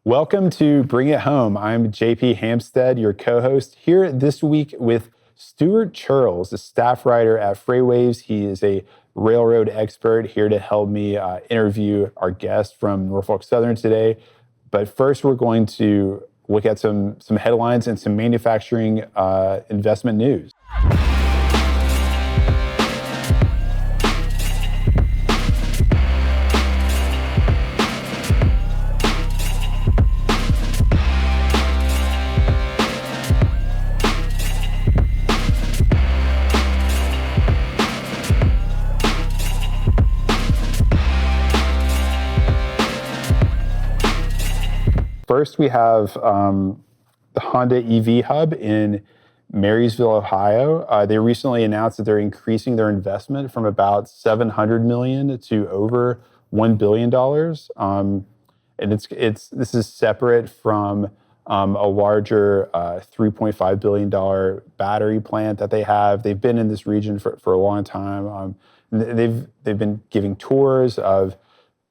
Welcome to Bring It Home. I'm JP Hampstead, your co-host, here this week with Stuart Chirls, a staff writer at FreightWaves. He is a railroad expert here to help me interview our guest from Norfolk Southern today. But first, we're going to look at some headlines and some manufacturing investment news. First, we have the Honda EV Hub in Marysville, Ohio. They recently announced that they're increasing their investment from about $700 million to over $1 billion. And this is separate from a larger $3.5 billion battery plant that they have. They've been in this region for a long time. They've been giving tours of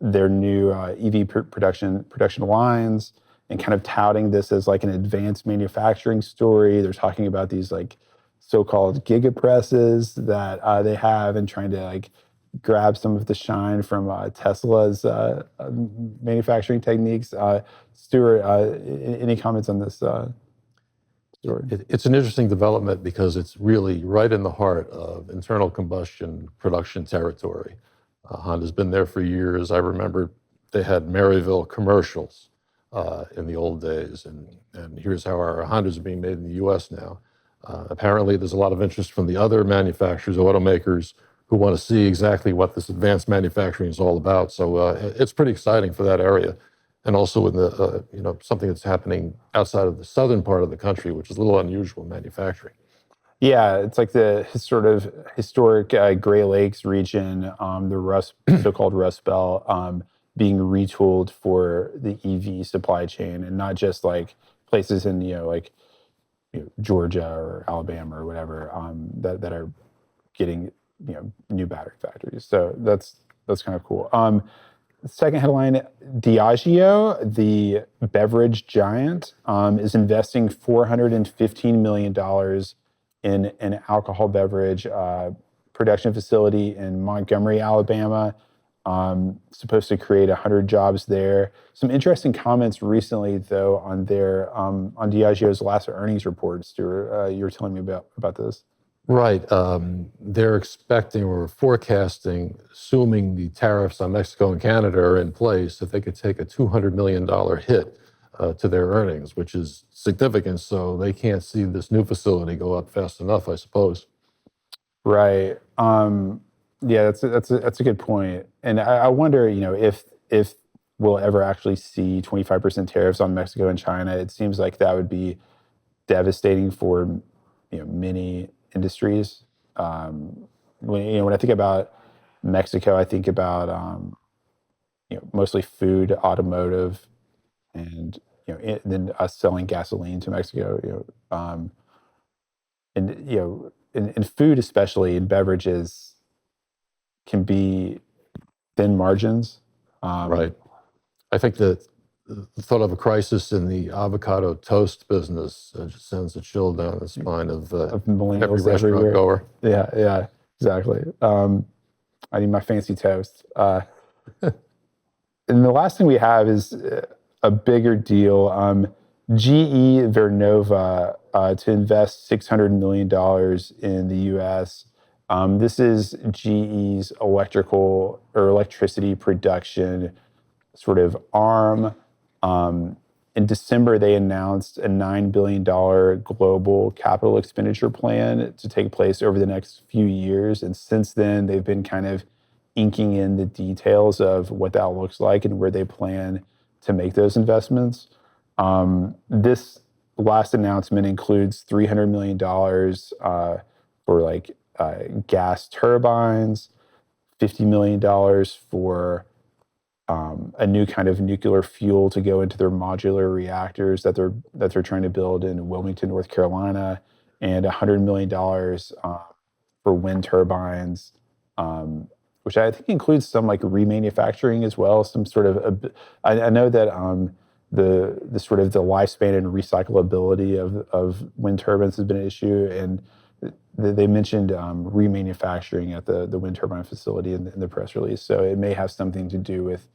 their new EV production lines, and kind of touting this as like an advanced manufacturing story. They're talking about these like so-called gigapresses that they have, and trying to like grab some of the shine from Tesla's manufacturing techniques. Stuart, any comments on this story? It's an interesting development because it's really right in the heart of internal combustion production territory. Honda's been there for years. I remember they had Maryville commercials in the old days, and here's how our Hondas are being made in the U.S. now. Apparently, there's a lot of interest from the other manufacturers, automakers, who want to see exactly what this advanced manufacturing is all about. So it's pretty exciting for that area, and also in the something that's happening outside of the southern part of the country, which is a little unusual in manufacturing. Yeah, it's like the sort of historic Great Lakes region, the so-called Rust Belt, being retooled for the EV supply chain, and not just like places in Georgia or Alabama or whatever that are getting new battery factories. So that's kind of cool. Second headline: Diageo, the beverage giant, is investing $415 million in an alcohol beverage production facility in Montgomery, Alabama. Supposed to create 100 jobs there. Some interesting comments recently, though, on Diageo's last earnings report. Stuart, you were telling me about this. Right. They're expecting or forecasting, assuming the tariffs on Mexico and Canada are in place, that they could take a $200 million hit to their earnings, which is significant. So they can't see this new facility go up fast enough, I suppose. Right. Yeah, that's a good point. And I wonder, if we'll ever actually see 25% tariffs on Mexico and China. It seems like that would be devastating for many industries. When I think about Mexico, I think about mostly food, automotive, and then us selling gasoline to Mexico. In food, especially in beverages, can be thin margins. Right. I think that the thought of a crisis in the avocado toast business just sends a chill down the spine of millennials every restaurant everywhere. goer. Yeah, exactly. I need my fancy toast. And the last thing we have is a bigger deal. GE Vernova to invest $600 million in the U.S. This is GE's electricity production sort of arm. In December, they announced a $9 billion global capital expenditure plan to take place over the next few years. And since then, they've been kind of inking in the details of what that looks like and where they plan to make those investments. This last announcement includes $300 million for gas turbines, $50 million for a new kind of nuclear fuel to go into their modular reactors that they're trying to build in Wilmington, North Carolina, and $100 million for wind turbines, which I think includes some like remanufacturing as well. Some sort of I know that the sort of the lifespan and recyclability of wind turbines has been an issue, and they mentioned remanufacturing at the wind turbine facility in the press release. So it may have something to do with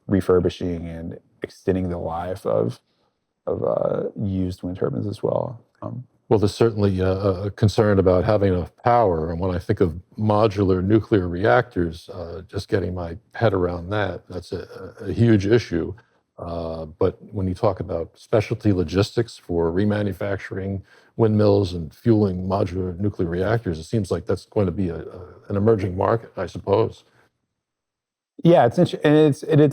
refurbishing and extending the life of used wind turbines as well. Well, there's certainly a concern about having enough power. And when I think of modular nuclear reactors, just getting my head around that's a huge issue. But when you talk about specialty logistics for remanufacturing windmills and fueling modular nuclear reactors, it seems like that's going to be an emerging market, I suppose. Yeah, it's interesting, and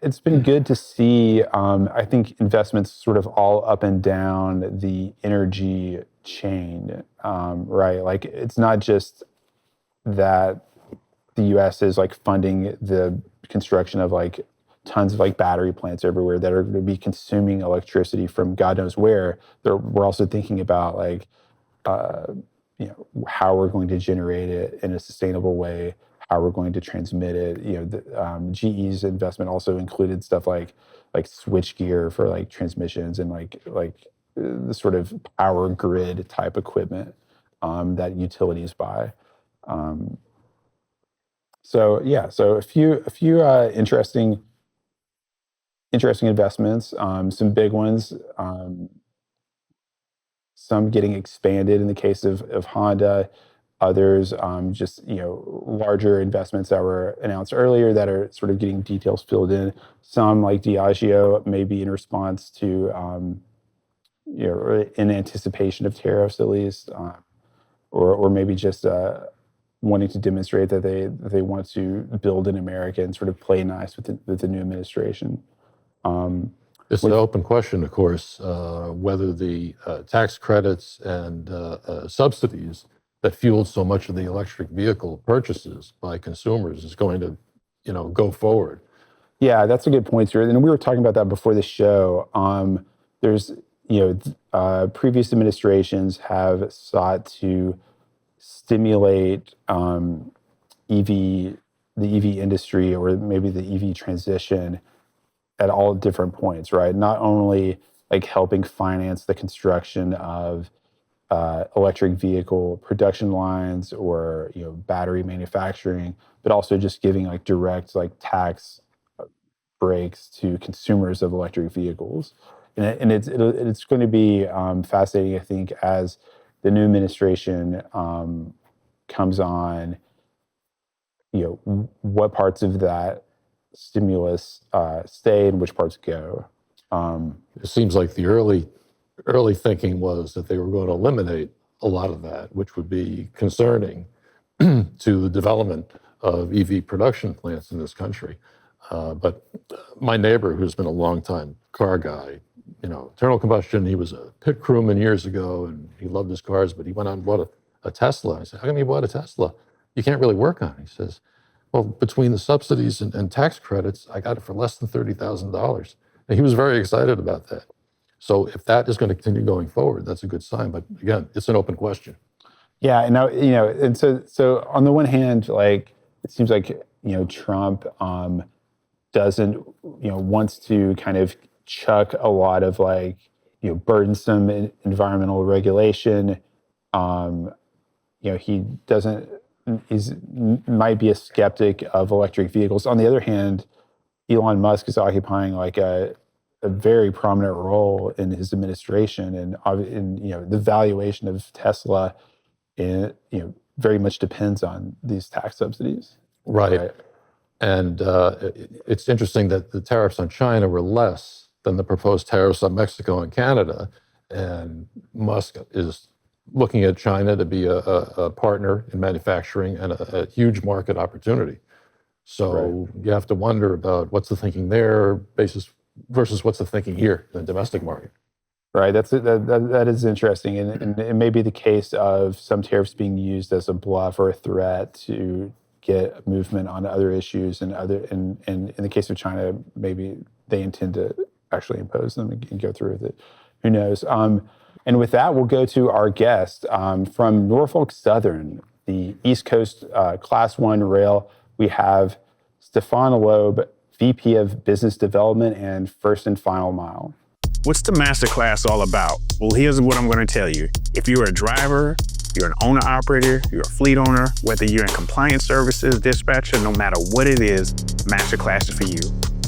it's been good to see. I think investments sort of all up and down the energy chain, right? Like it's not just that the U.S. is like funding the construction of like tons of like battery plants everywhere that are going to be consuming electricity from God knows where. We're also thinking about like how we're going to generate it in a sustainable way, how we're going to transmit it. GE's investment also included stuff like switch gear for like transmissions and the sort of power grid type equipment that utilities buy. So a few interesting investments, some big ones. Some getting expanded in the case of Honda, others just larger investments that were announced earlier that are sort of getting details filled in. Some like Diageo maybe in response to or in anticipation of tariffs at least, or maybe just wanting to demonstrate that they want to build in America and sort of play nice with the new administration. It's an open question, of course, whether the tax credits and subsidies that fueled so much of the electric vehicle purchases by consumers is going to, go forward. Yeah, that's a good point, Stuart. And we were talking about that before the show. There's, previous administrations have sought to stimulate the EV industry or maybe the EV transition at all different points, right? Not only like helping finance the construction of electric vehicle production lines or battery manufacturing, but also just giving like direct like tax breaks to consumers of electric vehicles. And it's going to be fascinating, I think, as the new administration comes on. What parts of that stimulus stay and which parts go. It seems like the early thinking was that they were going to eliminate a lot of that, which would be concerning to the development of EV production plants in this country. But my neighbor, who's been a longtime car guy, internal combustion, he was a pit crewman years ago, and he loved his cars, but he went out and bought a Tesla. I said, how come you bought a Tesla? You can't really work on it. He says, well, between the subsidies and tax credits, I got it for less than $30,000. And he was very excited about that. So if that is going to continue going forward, that's a good sign. But again, it's an open question. Yeah, and now and so on the one hand, like it seems like Trump doesn't wants to kind of chuck a lot of like burdensome environmental regulation. He doesn't. Might be a skeptic of electric vehicles. On the other hand, Elon Musk is occupying like a very prominent role in his administration, and in the valuation of Tesla, very much depends on these tax subsidies. Right. And it's interesting that the tariffs on China were less than the proposed tariffs on Mexico and Canada, and Musk is looking at China to be a partner in manufacturing and a huge market opportunity. So You have to wonder about what's the thinking there versus what's the thinking here in the domestic market. Right. That is interesting, and it may be the case of some tariffs being used as a bluff or a threat to get movement on other issues, and in the case of China, maybe they intend to actually impose them and go through with it. Who knows? And with that, we'll go to our guest from Norfolk Southern, the East Coast Class 1 rail. We have Stefan Loeb VP of Business Development and First and Final Mile. What's the masterclass all about? Well, here's what I'm going to tell you. If you're a driver, you're an owner-operator, you're a fleet owner, whether you're in compliance services, dispatcher, no matter what it is, masterclass is for you.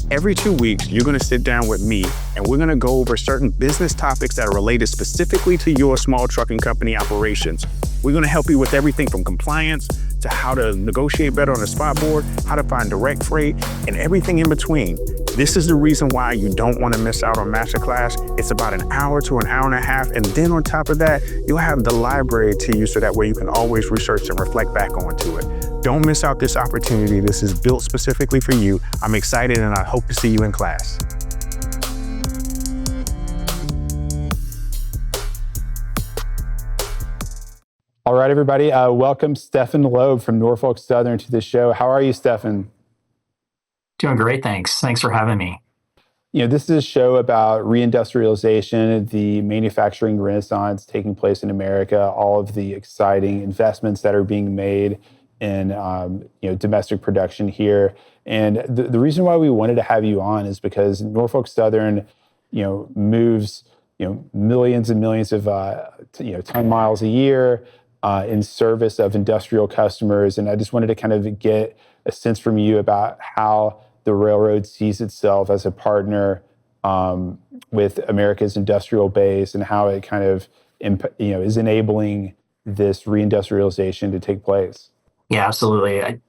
Every 2 weeks, you're going to sit down with me and we're going to go over certain business topics that are related specifically to your small trucking company operations. We're going to help you with everything from compliance to how to negotiate better on the spot board, how to find direct freight, and everything in between. This is the reason why you don't want to miss out on Masterclass. It's about an hour to an hour and a half, and then on top of that, you'll have the library to you so that way you can always research and reflect back onto it. Don't miss out this opportunity. This is built specifically for you. I'm excited and I hope to see you in class. All right, everybody. Welcome Stefan Loeb from Norfolk Southern to the show. How are you, Stefan? Doing great, thanks. Thanks for having me. This is a show about reindustrialization, the manufacturing renaissance taking place in America, all of the exciting investments that are being made in domestic production here. And the reason why we wanted to have you on is because Norfolk Southern, moves millions and millions of ton miles a year in service of industrial customers. And I just wanted to kind of get a sense from you about how the railroad sees itself as a partner with America's industrial base and how it kind of is enabling this reindustrialization to take place. Yeah, absolutely.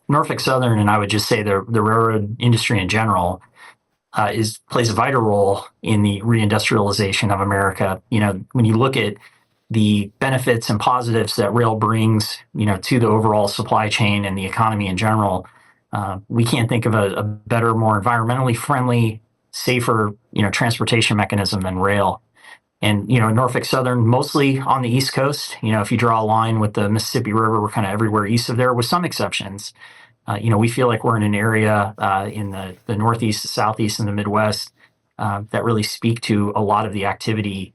Norfolk Southern, and I would just say the railroad industry in general, plays a vital role in the reindustrialization of America. When you look at the benefits and positives that rail brings, to the overall supply chain and the economy in general, we can't think of a better, more environmentally friendly, safer, transportation mechanism than rail. And, Norfolk Southern, mostly on the East Coast, if you draw a line with the Mississippi River, we're kind of everywhere east of there, with some exceptions. We feel like we're in an area in the Northeast, Southeast, and the Midwest that really speak to a lot of the activity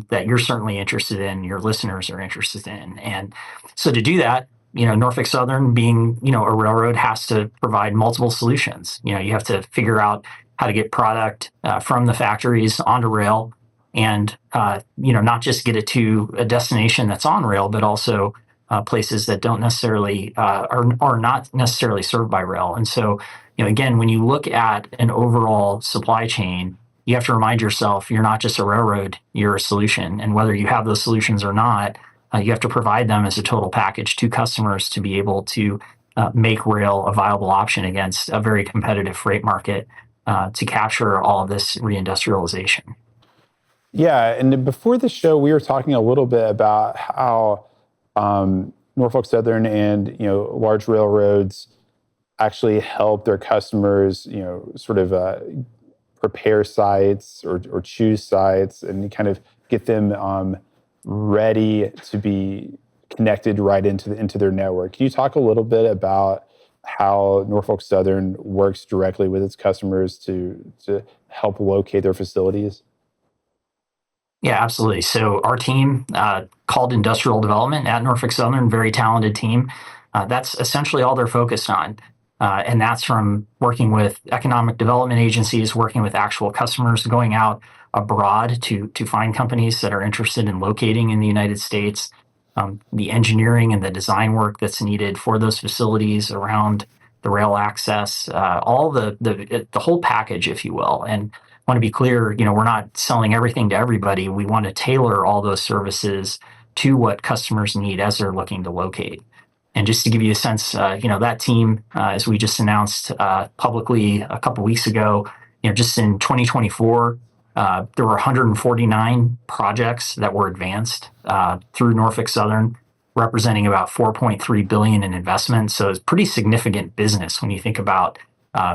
that you're certainly interested in, your listeners are interested in. And so to do that, Norfolk Southern, being, a railroad, has to provide multiple solutions. You have to figure out how to get product from the factories onto rail, and not just get it to a destination that's on rail, but also places that don't necessarily are not necessarily served by rail. And so, again, when you look at an overall supply chain, you have to remind yourself you're not just a railroad, you're a solution. And whether you have those solutions or not, you have to provide them as a total package to customers to be able to make rail a viable option against a very competitive freight market to capture all of this reindustrialization. Yeah, and before the show, we were talking a little bit about how Norfolk Southern and large railroads actually help their customers, sort of prepare sites or choose sites and kind of get them ready to be connected right into their network. Can you talk a little bit about how Norfolk Southern works directly with its customers to help locate their facilities? Yeah, absolutely. So our team, called Industrial Development at Norfolk Southern, very talented team. That's essentially all they're focused on. And that's from working with economic development agencies, working with actual customers, going out abroad to find companies that are interested in locating in the United States, the engineering and the design work that's needed for those facilities around the rail access, all the whole package, if you will. And I want to be clear, we're not selling everything to everybody. We want to tailor all those services to what customers need as they're looking to locate. And just to give you a sense, that team, as we just announced publicly a couple weeks ago, just in 2024, there were 149 projects that were advanced through Norfolk Southern, representing about $4.3 billion in investment. So it's pretty significant business when you think about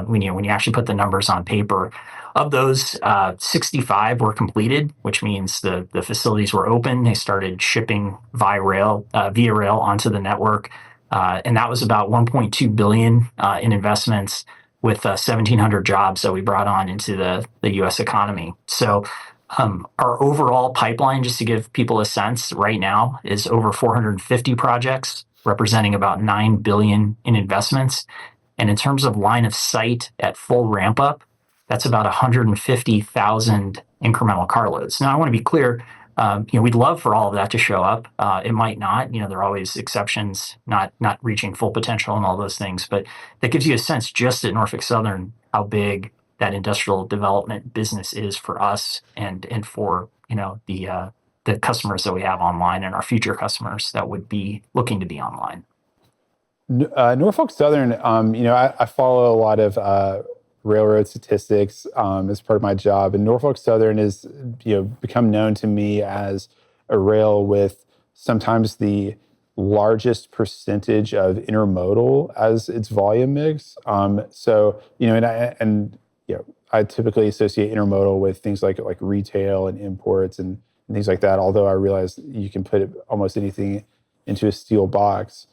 when you actually put the numbers on paper. Of those, 65 were completed, which means the facilities were open. They started shipping via rail onto the network. And that was about $1.2 billion in investments, with 1,700 jobs that we brought on into the U.S. economy. So our overall pipeline, just to give people a sense, right now is over 450 projects, representing about $9 billion in investments. And in terms of line of sight at full ramp up, that's about 150,000 incremental carloads. Now, I want to be clear. We'd love for all of that to show up. It might not. There are always exceptions, not reaching full potential and all those things. But that gives you a sense, just at Norfolk Southern, how big that industrial development business is for us and for the customers that we have online and our future customers that would be looking to be online. Norfolk Southern, I follow a lot of railroad statistics as part of my job, and Norfolk Southern is, become known to me as a rail with sometimes the largest percentage of intermodal as its volume mix. I typically associate intermodal with things like retail and imports and things like that. Although I realize you can put almost anything into a steel box.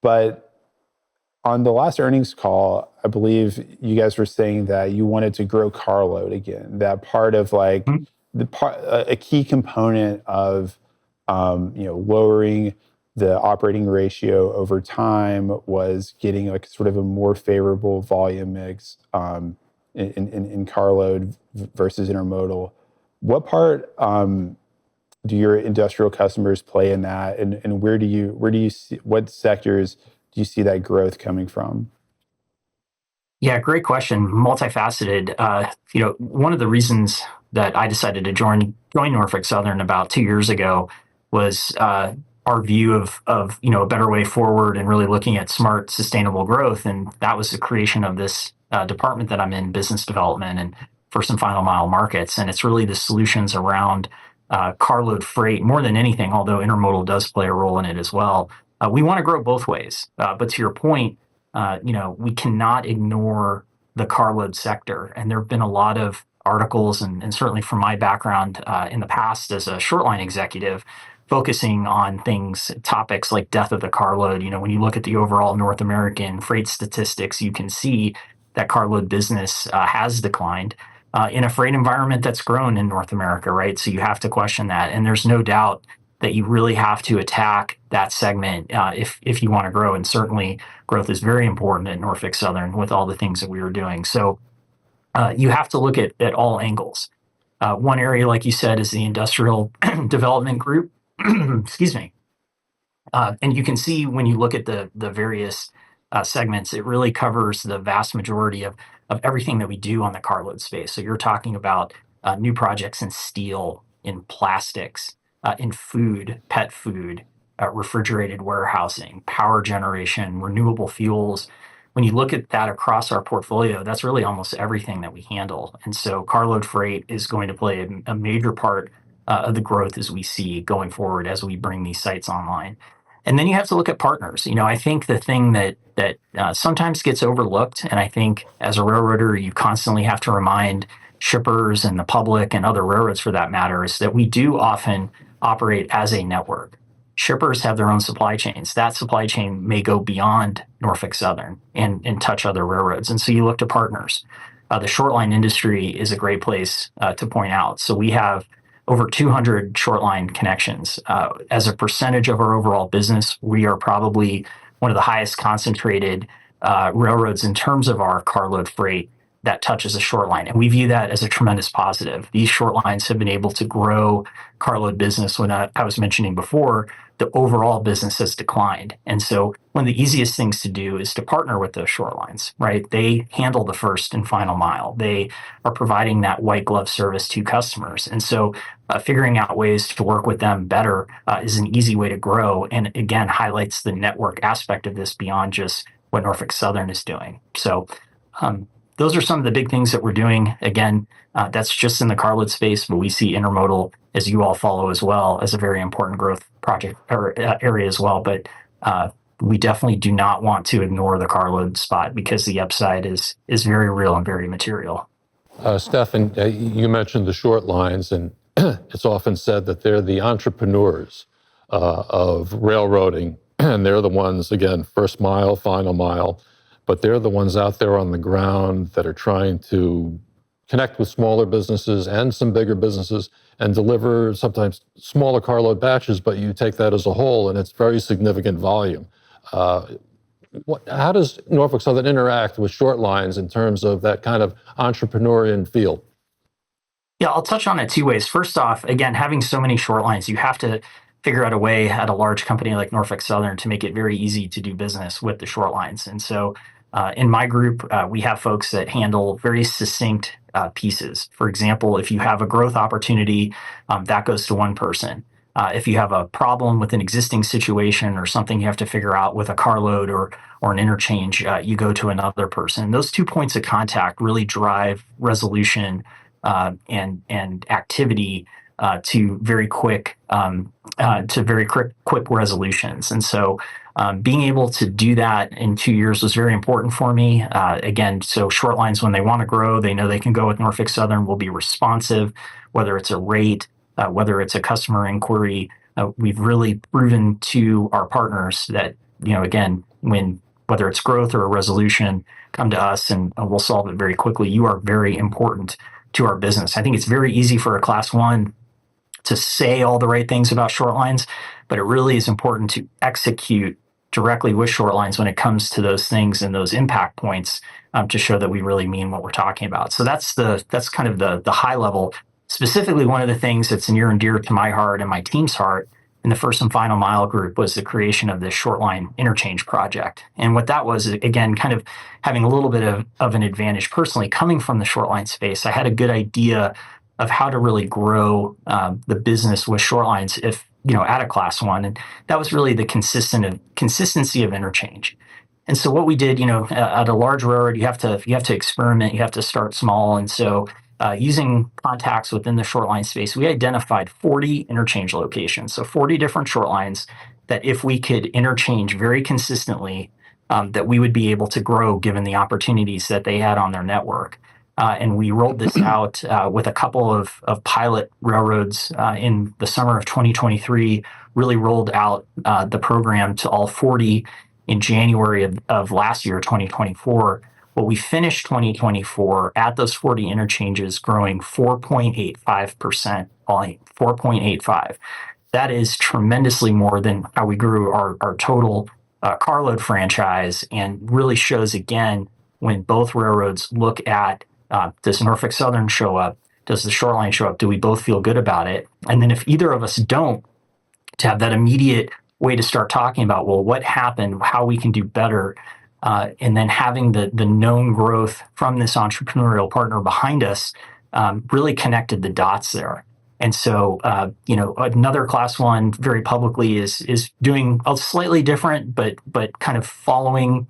But on the last earnings call, I believe you guys were saying that you wanted to grow carload again. That part of a key component of lowering the operating ratio over time was getting sort of a more favorable volume mix in carload versus intermodal. What part do your industrial customers play in that, and where do you see, what sectors do you see that growth coming from? Yeah, great question. Multifaceted. One of the reasons that I decided to join Norfolk Southern about 2 years ago was our view of a better way forward and really looking at smart, sustainable growth, and that was the creation of this department that I'm in, business development and first and final mile markets, and it's really the solutions around carload freight more than anything, although intermodal does play a role in it as well. We want to grow both ways. But to your point, we cannot ignore the carload sector. And there have been a lot of articles, and certainly from my background in the past as a short line executive, focusing on topics like death of the carload. When you look at the overall North American freight statistics, you can see that carload business has declined. In a freight environment that's grown in North America, right? So you have to question that. And there's no doubt that you really have to attack that segment if you want to grow. And certainly growth is very important at Norfolk Southern with all the things that we were doing. So you have to look at all angles. One area, like you said, is the industrial development group. Excuse me. And you can see when you look at the various segments, it really covers the vast majority of everything that we do on the carload space. So you're talking about new projects in steel, in plastics, in food, pet food, refrigerated warehousing, power generation, renewable fuels. When you look at that across our portfolio, that's really almost everything that we handle. And so carload freight is going to play a major part of the growth as we see going forward as we bring these sites online. And then you have to look at partners. I think the thing that sometimes gets overlooked, and I think as a railroader, you constantly have to remind shippers and the public and other railroads for that matter, is that we do often operate as a network. Shippers have their own supply chains. That supply chain may go beyond Norfolk Southern and touch other railroads. And so you look to partners. The short line industry is a great place to point out. So we have over 200 short line connections. As a percentage of our overall business, we are probably one of the highest concentrated railroads in terms of our carload freight that touches a short line. And we view that as a tremendous positive. These short lines have been able to grow carload business. When I was mentioning before, the overall business has declined. And so one of the easiest things to do is to partner with those short lines, right? They handle the first and final mile. They are providing that white glove service to customers. And so figuring out ways to work with them better is an easy way to grow. And again, highlights the network aspect of this beyond just what Norfolk Southern is doing. So those are some of the big things that we're doing. Again, that's just in the carload space, but we see intermodal, as you all follow as well, as a very important growth project or area as well. But we definitely do not want to ignore the carload spot because the upside is very real and very material. Stefan, you mentioned the short lines, and it's often said that they're the entrepreneurs of railroading, and they're the ones, again, first mile, final mile, but they're the ones out there on the ground that are trying to connect with smaller businesses and some bigger businesses and deliver sometimes smaller carload batches, but you take that as a whole and it's very significant volume. How does Norfolk Southern interact with short lines in terms of that kind of entrepreneurial feel? Yeah, I'll touch on it two ways. First off, again, having so many short lines, you have to figure out a way at a large company like Norfolk Southern to make it very easy to do business with the short lines. And so in my group, we have folks that handle very succinct pieces. For example, if you have a growth opportunity, that goes to one person. If you have a problem with an existing situation or something you have to figure out with a carload or an interchange, you go to another person. Those 2 points of contact really drive resolution and activity to very quick resolutions. And so being able to do that in 2 years was very important for me. Again, so short lines, when they want to grow, they know they can go with Norfolk Southern. Will be responsive, whether it's a rate, whether it's a customer inquiry. We've really proven to our partners that, again, whether it's growth or a resolution, come to us and we'll solve it very quickly. You are very important to our business. I think it's very easy for a class one to say all the right things about short lines, but it really is important to execute directly with short lines when it comes to those things and those impact points to show that we really mean what we're talking about. So that's kind of the high level. Specifically, one of the things that's near and dear to my heart and my team's heart in the first and final mile group was the creation of this short line interchange project. And what that was, again, kind of having a little bit of an advantage personally coming from the short line space. I had a good idea of how to really grow the business with short lines if, at a class one. And that was really the consistency of interchange. And so what we did, at a large railroad, you have to experiment, you have to start small. And so using contacts within the short line space, we identified 40 interchange locations. So 40 different short lines that if we could interchange very consistently, that we would be able to grow given the opportunities that they had on their network. And we rolled this out with a couple of pilot railroads in the summer of 2023, really rolled out the program to all 40 in January of last year, 2024. Well, we finished 2024 at those 40 interchanges growing 4.85% volume, 4.85. That is tremendously more than how we grew our total carload franchise, and really shows, again, when both railroads look at does Norfolk Southern show up? Does the short line show up? Do we both feel good about it? And then if either of us don't, to have that immediate way to start talking about, well, what happened, how we can do better, and then having the known growth from this entrepreneurial partner behind us really connected the dots there. And so, another class one very publicly is doing a slightly different, but kind of following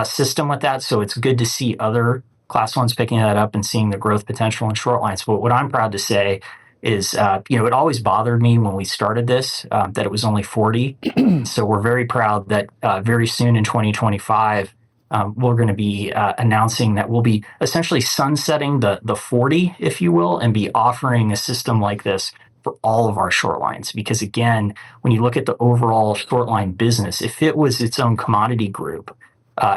system with that. So it's good to see other class ones picking that up and seeing the growth potential in short lines. But what I'm proud to say is, it always bothered me when we started this that it was only 40. So we're very proud that very soon in 2025, we're going to be announcing that we'll be essentially sunsetting the 40, if you will, and be offering a system like this for all of our short lines. Because again, when you look at the overall short line business, if it was its own commodity group,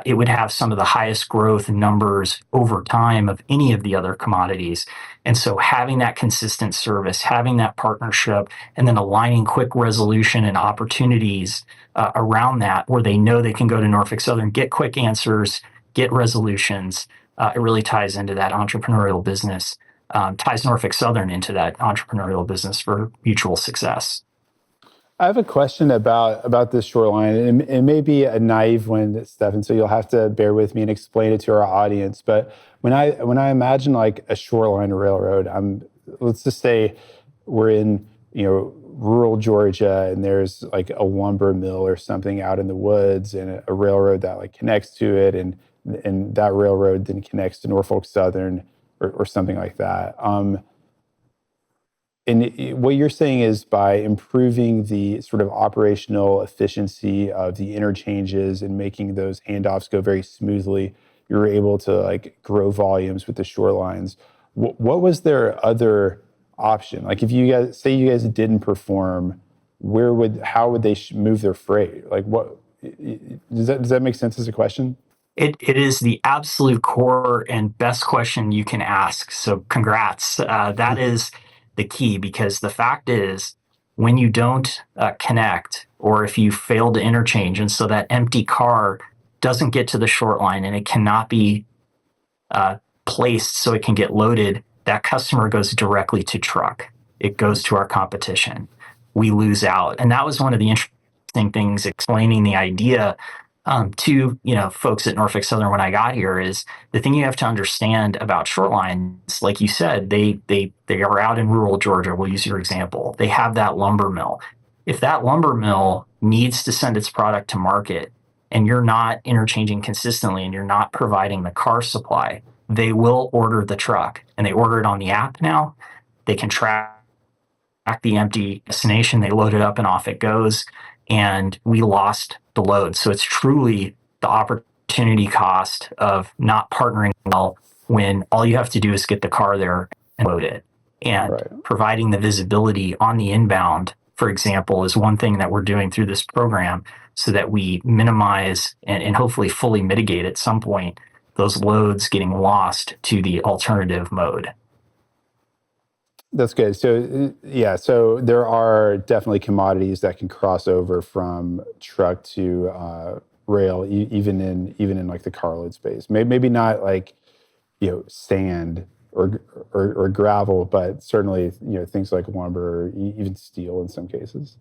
it would have some of the highest growth numbers over time of any of the other commodities. And so having that consistent service, having that partnership, and then aligning quick resolution and opportunities around that, where they know they can go to Norfolk Southern, get quick answers, get resolutions, it really ties into that entrepreneurial business, ties Norfolk Southern into that entrepreneurial business for mutual success. I have a question about this shoreline, and it may be a naive one, Stefan, so you'll have to bear with me and explain it to our audience. But when I imagine like a shoreline railroad, let's just say we're in rural Georgia, and there's like a lumber mill or something out in the woods, and a railroad that like connects to it, and that railroad then connects to Norfolk Southern or something like that. And what you're saying is by improving the sort of operational efficiency of the interchanges and making those handoffs go very smoothly, you're able to like grow volumes with the shorelines. What was their other option? Like if you guys didn't perform, how would they move their freight? Like what does that make sense as a question? It is the absolute core and best question you can ask. So congrats. That is the key, because the fact is, when you don't connect, or if you fail to interchange, and so that empty car doesn't get to the short line and it cannot be placed so it can get loaded, that customer goes directly to truck. It goes to our competition. We lose out. And that was one of the interesting things explaining the idea to folks at Norfolk Southern when I got here is the thing you have to understand about short lines, like you said, they are out in rural Georgia. We'll use your example. They have that lumber mill. If that lumber mill needs to send its product to market and you're not interchanging consistently and you're not providing the car supply, they will order the truck, and they order it on the app now. They can track the empty destination, they load it up and off it goes, and we lost the load. So it's truly the opportunity cost of not partnering well when all you have to do is get the car there and load it. And providing the visibility on the inbound, for example, is one thing that we're doing through this program so that we minimize and hopefully fully mitigate at some point those loads getting lost to the alternative mode. That's good. So yeah, so there are definitely commodities that can cross over from truck to rail, even in like the carload space. Maybe not like sand or gravel, but certainly things like lumber, or even steel in some cases.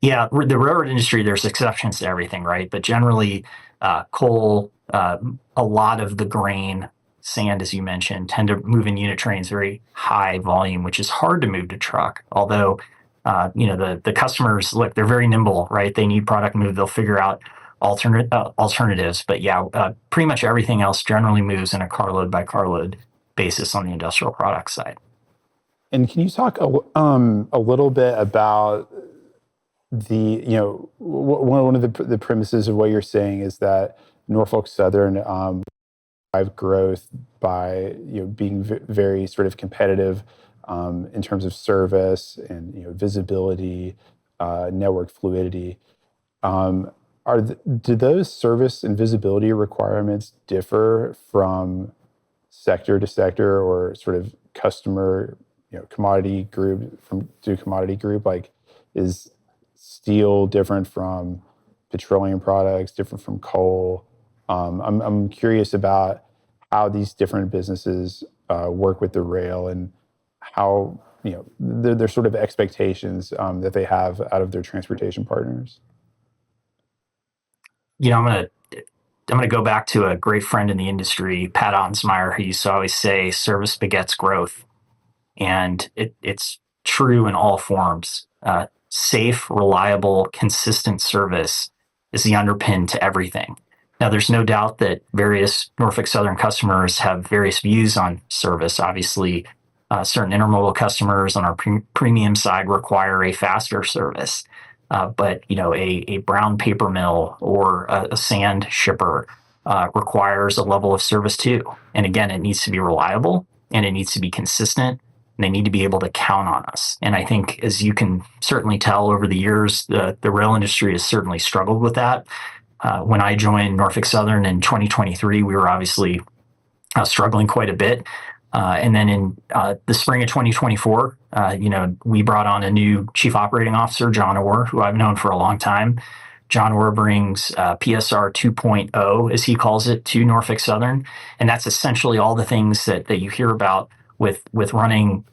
Yeah, the railroad industry, there's exceptions to everything, right? But generally, coal, a lot of the grain, sand, as you mentioned, tend to move in unit trains, very high volume, which is hard to move to truck. Although, the customers, look, they're very nimble, right? They need product moved. They'll figure out alternatives. But yeah, pretty much everything else generally moves in a carload by carload basis on the industrial product side. And can you talk a little bit about one of the premises of what you're saying is that Norfolk Southern drive growth by being very sort of competitive in terms of service and visibility, network fluidity. Do those service and visibility requirements differ from sector to sector or sort of customer, commodity group to commodity group? Like, is steel different from petroleum products, different from coal? I'm curious about how these different businesses work with the rail and how their sort of expectations that they have out of their transportation partners. I'm gonna go back to a great friend in the industry, Pat Ottensmeyer, who used to always say, "Service begets growth," and it's true in all forms. Safe, reliable, consistent service is the underpin to everything. Now, there's no doubt that various Norfolk Southern customers have various views on service. Obviously, certain intermodal customers on our premium side require a faster service. But a brown paper mill or a sand shipper requires a level of service too. And again, it needs to be reliable and it needs to be consistent. And they need to be able to count on us. And I think, as you can certainly tell over the years, the rail industry has certainly struggled with that. When I joined Norfolk Southern in 2023, we were obviously struggling quite a bit. And then in the spring of 2024, we brought on a new chief operating officer, John Orr, who I've known for a long time. John Orr brings PSR 2.0, as he calls it, to Norfolk Southern. And that's essentially all the things that you hear about with running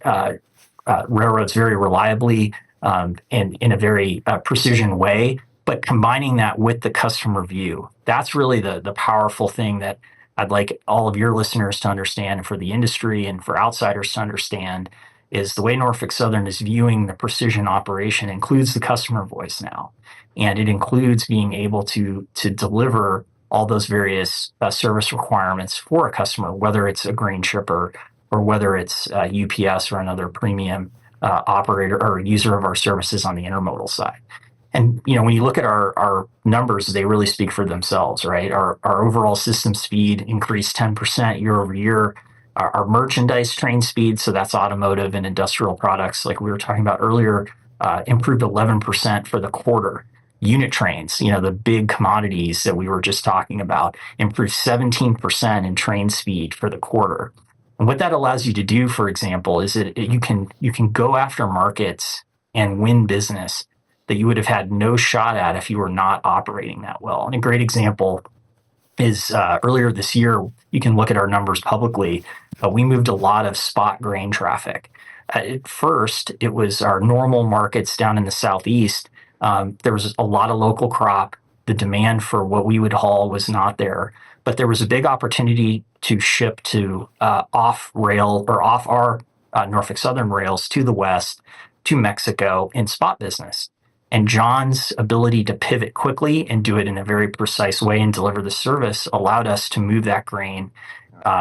railroads very reliably and in a very precision way, but combining that with the customer view. That's really the powerful thing that I'd like all of your listeners to understand, and for the industry and for outsiders to understand, is the way Norfolk Southern is viewing the precision operation includes the customer voice now. And it includes being able to deliver all those various service requirements for a customer, whether it's a grain shipper or whether it's UPS or another premium operator or user of our services on the intermodal side. And when you look at our numbers, they really speak for themselves, right? Our overall system speed increased 10% year over year. Our merchandise train speed, so that's automotive and industrial products, like we were talking about earlier, improved 11% for the quarter. Unit trains, the big commodities that we were just talking about, improved 17% in train speed for the quarter. And what that allows you to do, for example, is that you can go after markets and win business that you would have had no shot at if you were not operating that well. And a great example is earlier this year, you can look at our numbers publicly. We moved a lot of spot grain traffic. At first, it was our normal markets down in the Southeast. There was a lot of local crop. The demand for what we would haul was not there, but there was a big opportunity to ship to off rail or off our Norfolk Southern rails to the West, to Mexico in spot business. And John's ability to pivot quickly and do it in a very precise way and deliver the service allowed us to move that grain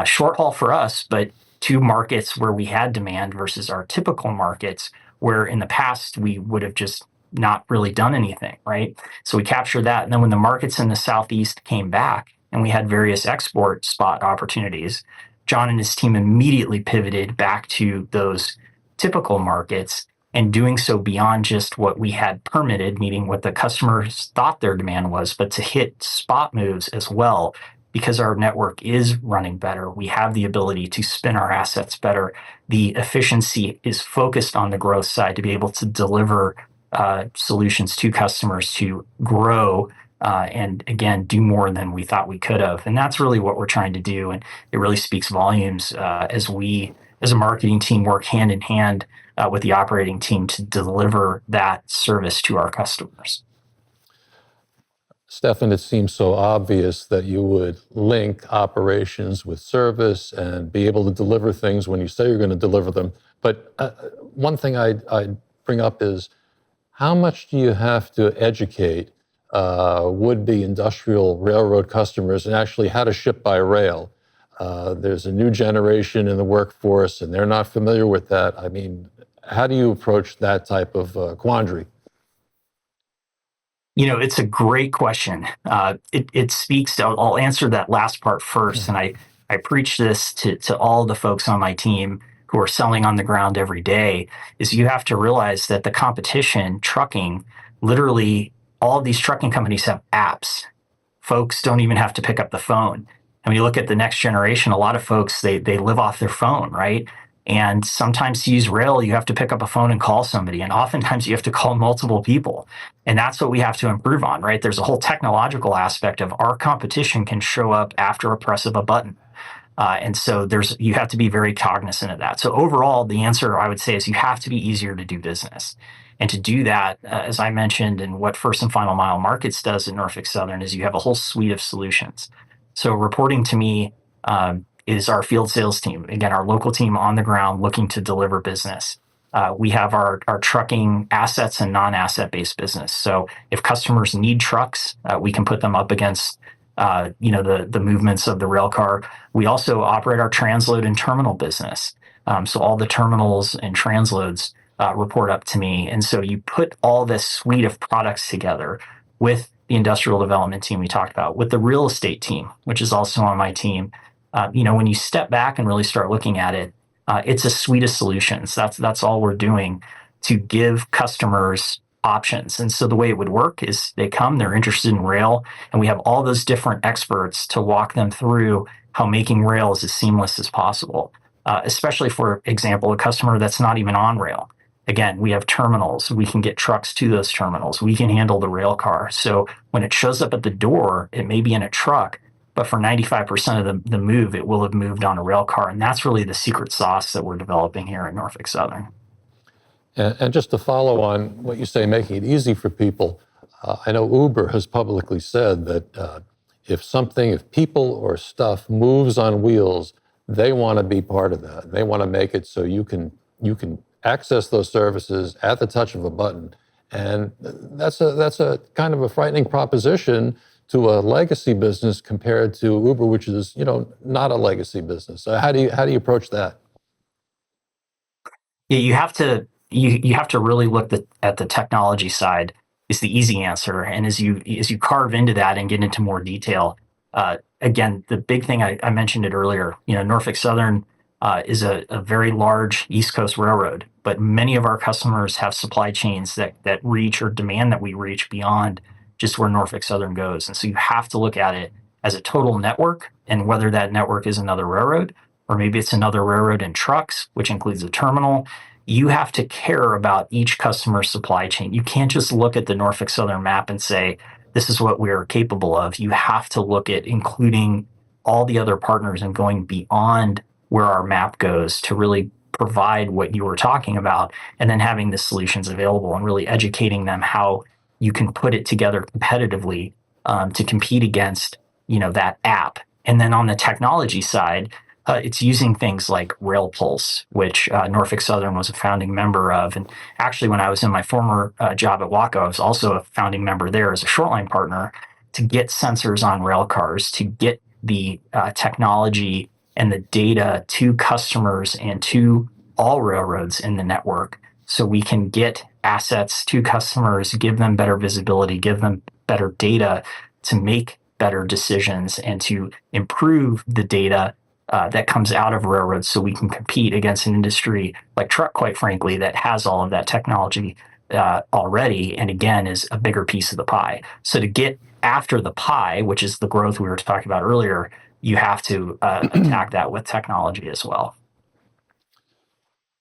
short haul for us, but to markets where we had demand versus our typical markets where in the past we would have just not really done anything, right? So we captured that. And then when the markets in the Southeast came back and we had various export spot opportunities, John and his team immediately pivoted back to those typical markets and doing so beyond just what we had permitted, meaning what the customers thought their demand was, but to hit spot moves as well. Because our network is running better, we have the ability to spin our assets better. The efficiency is focused on the growth side to be able to deliver solutions to customers to grow and again, do more than we thought we could have. And that's really what we're trying to do. And it really speaks volumes as we, as a marketing team, work hand in hand with the operating team to deliver that service to our customers. Stefan, it seems so obvious that you would link operations with service and be able to deliver things when you say you're going to deliver them. But one thing I'd bring up is, how much do you have to educate would-be industrial railroad customers and actually how to ship by rail? There's a new generation in the workforce and they're not familiar with that. I mean, how do you approach that type of quandary? You know, it's a great question. It speaks to, I'll answer that last part first. And I preach this to all the folks on my team who are selling on the ground every day, is you have to realize that the competition, trucking, literally all of these trucking companies have apps. Folks don't even have to pick up the phone. And when you look at the next generation, a lot of folks, they live off their phone, right? And sometimes to use rail, you have to pick up a phone and call somebody. And oftentimes you have to call multiple people. And that's what we have to improve on, right? There's a whole technological aspect of our competition can show up after a press of a button. And so you have to be very cognizant of that. So overall, the answer I would say is you have to be easier to do business. And to do that, as I mentioned, and what First and Final Mile Markets does in Norfolk Southern is you have a whole suite of solutions. So reporting to me is our field sales team. Again, our local team on the ground looking to deliver business. We have our trucking assets and non-asset-based business. So if customers need trucks, we can put them up against the movements of the rail car. We also operate our transload and terminal business. So all the terminals and transloads report up to me. And so you put all this suite of products together with the industrial development team we talked about, with the real estate team, which is also on my team. When you step back and really start looking at it, it's a suite of solutions. That's all we're doing to give customers options. And so the way it would work is they come, they're interested in rail, and we have all those different experts to walk them through how making rail is as seamless as possible, especially, for example, a customer that's not even on rail. Again, we have terminals. We can get trucks to those terminals. We can handle the rail car. So when it shows up at the door, it may be in a truck, but for 95% of the move, it will have moved on a rail car. And that's really the secret sauce that we're developing here at Norfolk Southern. And just to follow on what you say, making it easy for people, I know Uber has publicly said that if people or stuff moves on wheels, they want to be part of that. They want to make it so you can access those services at the touch of a button. And that's a kind of a frightening proposition to a legacy business compared to Uber, which is, not a legacy business. So how do you approach that? Yeah, you have to really look at the technology side is the easy answer. And as you carve into that and get into more detail, again, the big thing I mentioned it earlier, Norfolk Southern is a very large East Coast railroad, but many of our customers have supply chains that reach or demand that we reach beyond just where Norfolk Southern goes. And so you have to look at it as a total network, and whether that network is another railroad, or maybe it's another railroad and trucks, which includes a terminal. you have to care about each customer's supply chain. You can't just look at the Norfolk Southern map and say, this is what we're capable of. You have to look at including all the other partners and going beyond where our map goes to really provide what you were talking about, and then having the solutions available and really educating them how you can put it together competitively to compete against, that app. And then on the technology side, it's using things like RailPulse, which Norfolk Southern was a founding member of. And actually, when I was in my former job at Waco, I was also a founding member there as a shortline partner to get sensors on rail cars, to get the technology and the data to customers and to all railroads in the network, so we can get assets to customers, give them better visibility, give them better data to make better decisions and to improve the data that comes out of railroads, so we can compete against an industry like truck, quite frankly, that has all of that technology already, and again, is a bigger piece of the pie. So to get after the pie, which is the growth we were talking about earlier, you have to attack that with technology as well.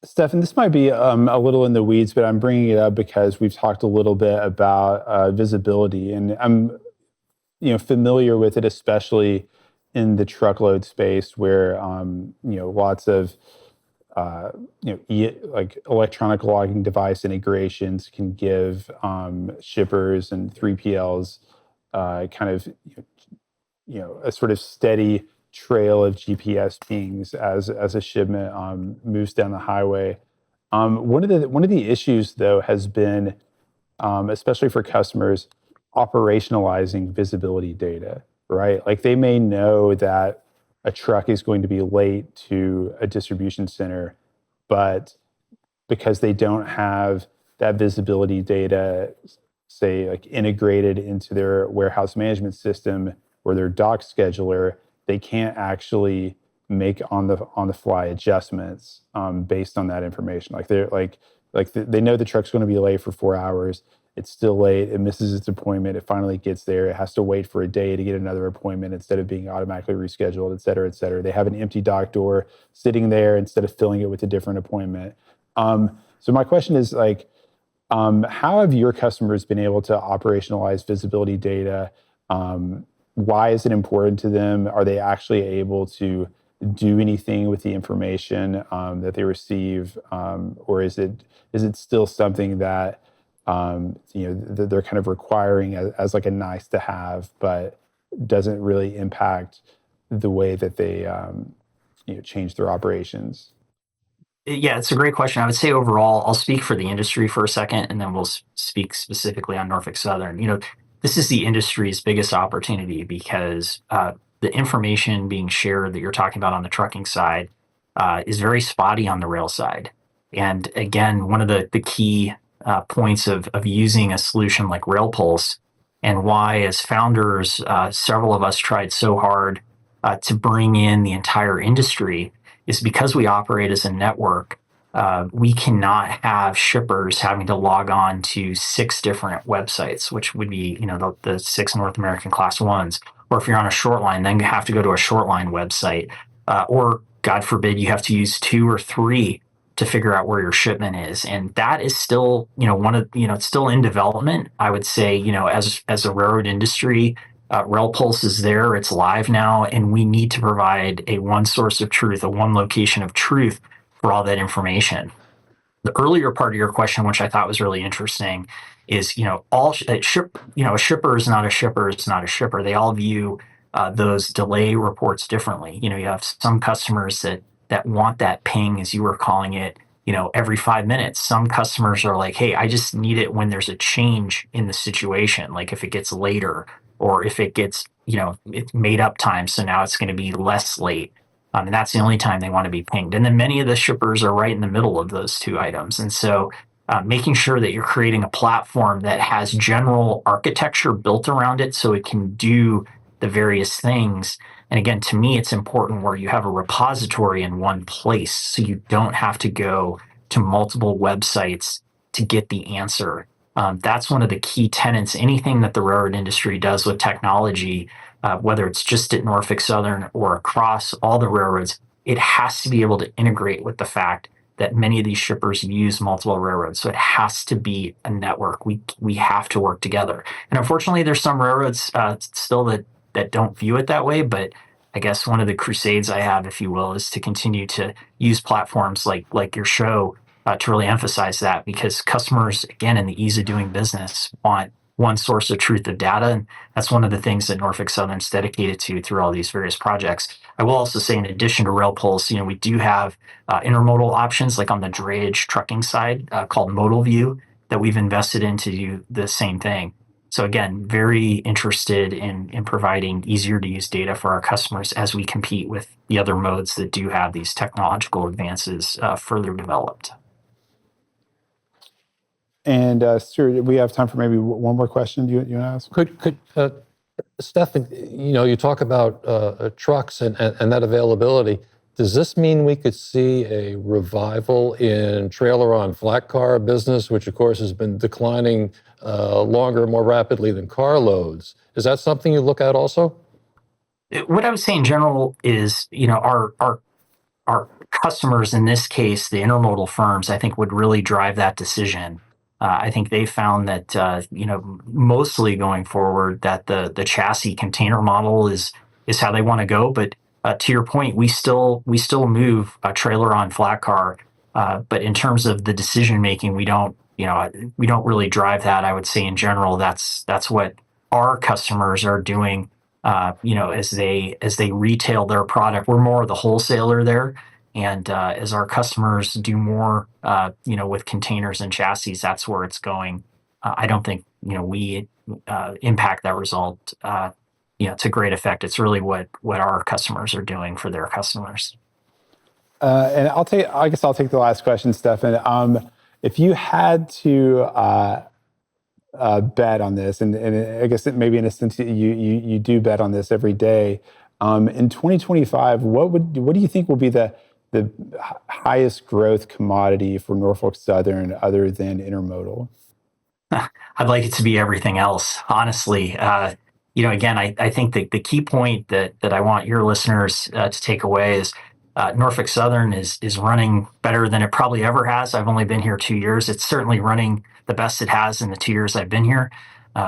Stefan, this might be a little in the weeds, but I'm bringing it up because we've talked a little bit about visibility, and I'm familiar with it, especially in the truckload space where lots of like electronic logging device integrations can give shippers and 3PLs kind of a sort of steady trail of GPS pings as a shipment moves down the highway. One of the issues, though, has been, especially for customers, operationalizing visibility data, right? Like they may know that a truck is going to be late to a distribution center, but because they don't have that visibility data, say, like integrated into their warehouse management system or their dock scheduler, they can't actually make on the fly adjustments based on that information. Like they know the truck's going to be late for 4 hours. It's still late. It misses its appointment. It finally gets there. It has to wait for a day to get another appointment instead of being automatically rescheduled, et cetera, et cetera. They have an empty dock door sitting there instead of filling it with a different appointment. So my question is how have your customers been able to operationalize visibility data? Why is it important to them? Are they actually able to do anything with the information that they receive, or is it still something that that they're kind of requiring as like a nice to have, but doesn't really impact the way that they change their operations? Yeah, it's a great question. I would say overall, I'll speak for the industry for a second, and then we'll speak specifically on Norfolk Southern. This is the industry's biggest opportunity because the information being shared that you're talking about on the trucking side is very spotty on the rail side. And again, one of the key points of using a solution like RailPulse, and why, as founders, several of us tried so hard to bring in the entire industry, is because we operate as a network. We cannot have shippers having to log on to 6 different websites, which would be, the 6 North American Class 1s. Or if you're on a short line, then you have to go to a short line website. Or, God forbid, you have to use 2 or 3 to figure out where your shipment is. And that is still, it's still in development. I would say, as a railroad industry, RailPulse is there, it's live now, and we need to provide a one source of truth, a one location of truth for all that information. The earlier part of your question, which I thought was really interesting, is a shipper is not a shipper is not a shipper. They all view those delay reports differently. You have some customers that want that ping, as you were calling it, every 5 minutes. Some customers are like, hey, I just need it when there's a change in the situation, like if it gets later or if it gets, it's made up time, so now it's going to be less late. And that's the only time they want to be pinged. And then many of the shippers are right in the middle of those 2 items. And so making sure that you're creating a platform that has general architecture built around it so it can do the various things. And again, to me, it's important where you have a repository in one place so you don't have to go to multiple websites to get the answer. That's one of the key tenets. Anything that the railroad industry does with technology, whether it's just at Norfolk Southern or across all the railroads, it has to be able to integrate with the fact that many of these shippers use multiple railroads. So it has to be a network. We have to work together. And unfortunately, there's some railroads still that don't view it that way. But I guess one of the crusades I have, if you will, is to continue to use platforms like your show to really emphasize that, because customers, again, in the ease of doing business, want one source of truth of data. And that's one of the things that Norfolk Southern's dedicated to through all these various projects. I will also say, in addition to rail pulls, we do have intermodal options, like on the drayage trucking side, called Modal View, that we've invested in to do the same thing. So again, very interested in providing easier to use data for our customers as we compete with the other modes that do have these technological advances further developed. And Stuart, we have time for maybe one more question. Do you want to ask? Could Stefan, you talk about trucks and that availability. Does this mean we could see a revival in trailer on flat car business, which of course has been declining longer, more rapidly than car loads? Is that something you look at also? What I would say in general is, our customers, in this case, the intermodal firms, I think would really drive that decision. I think they found that, mostly going forward, that the chassis container model is how they want to go. But to your point, we still move a trailer on flat car. But in terms of the decision making, we don't really drive that. I would say in general, that's what our customers are doing. As they retail their product, we're more of the wholesaler there. And as our customers do more, with containers and chassis, that's where it's going. I don't think, we impact that result, to great effect. It's really what our customers are doing for their customers. And I guess I'll take the last question, Stefan. If you had to bet on this, and I guess maybe in a sense you do bet on this every day. In 2025, what do you think will be the highest growth commodity for Norfolk Southern other than intermodal? I'd like it to be everything else, honestly. Again, I think the key point that I want your listeners to take away is Norfolk Southern is running better than it probably ever has. I've only been here 2 years. It's certainly running the best it has in the 2 years I've been here.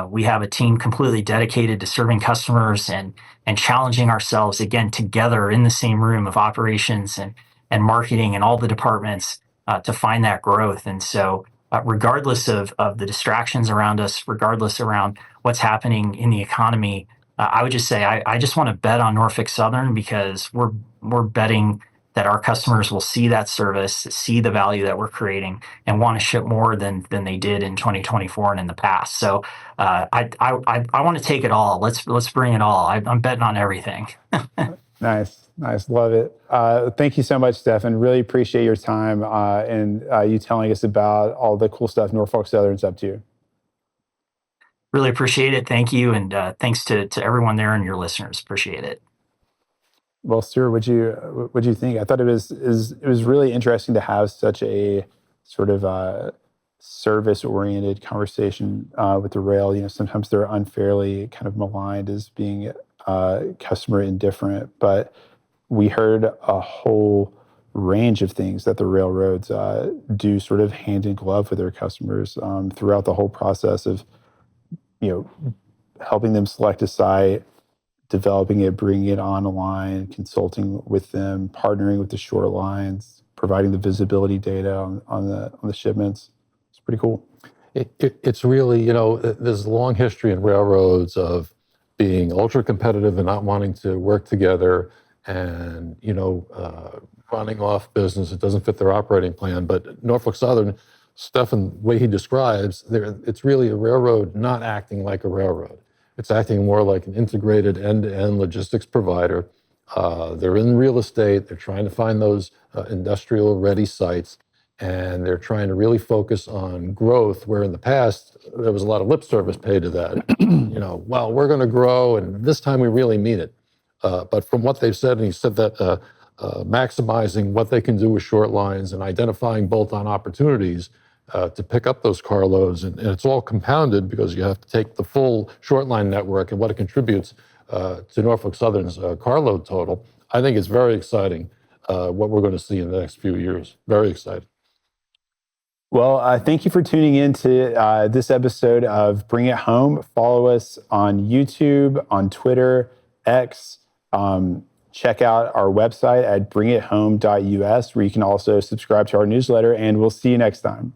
We have a team completely dedicated to serving customers and challenging ourselves, again, together in the same room of operations and marketing and all the departments to find that growth. And so regardless of the distractions around us, regardless around what's happening in the economy, I would just say I just want to bet on Norfolk Southern, because we're betting that our customers will see that service, see the value that we're creating, and want to ship more than they did in 2024 and in the past. So I want to take it all. Let's bring it all. I'm betting on everything. Nice, love it. Thank you so much, Stefan. Really appreciate your time and you telling us about all the cool stuff Norfolk Southern's up to. Really appreciate it. Thank you, and thanks to everyone there and your listeners. Appreciate it. Well, Stuart, what'd you think? I thought it was really interesting to have such a sort of service-oriented conversation with the rail. Sometimes they're unfairly kind of maligned as being customer indifferent, but we heard a whole range of things that the railroads do sort of hand in glove with their customers throughout the whole process of helping them select a site, developing it, bringing it online, consulting with them, partnering with the short lines, providing the visibility data on the shipments. It's pretty cool. It's really, there's a long history in railroads of being ultra competitive and not wanting to work together, and running off business that doesn't fit their operating plan. But Norfolk Southern, Stefan, the way he describes, it's really a railroad not acting like a railroad. It's acting more like an integrated end-to-end logistics provider. They're in real estate. They're trying to find those industrial-ready sites, and they're trying to really focus on growth, where in the past, there was a lot of lip service paid to that. Well, we're going to grow, and this time we really mean it. But from what they've said, and he said that maximizing what they can do with short lines and identifying bolt-on opportunities to pick up those carloads, and it's all compounded because you have to take the full short line network and what it contributes to Norfolk Southern's carload total. I think it's very exciting. what we're going to see in the next few years. Very excited. Well, thank you for tuning in to this episode of Bring It Home. Follow us on YouTube, on Twitter, X. Check out our website at bringithome.us, where you can also subscribe to our newsletter, and we'll see you next time.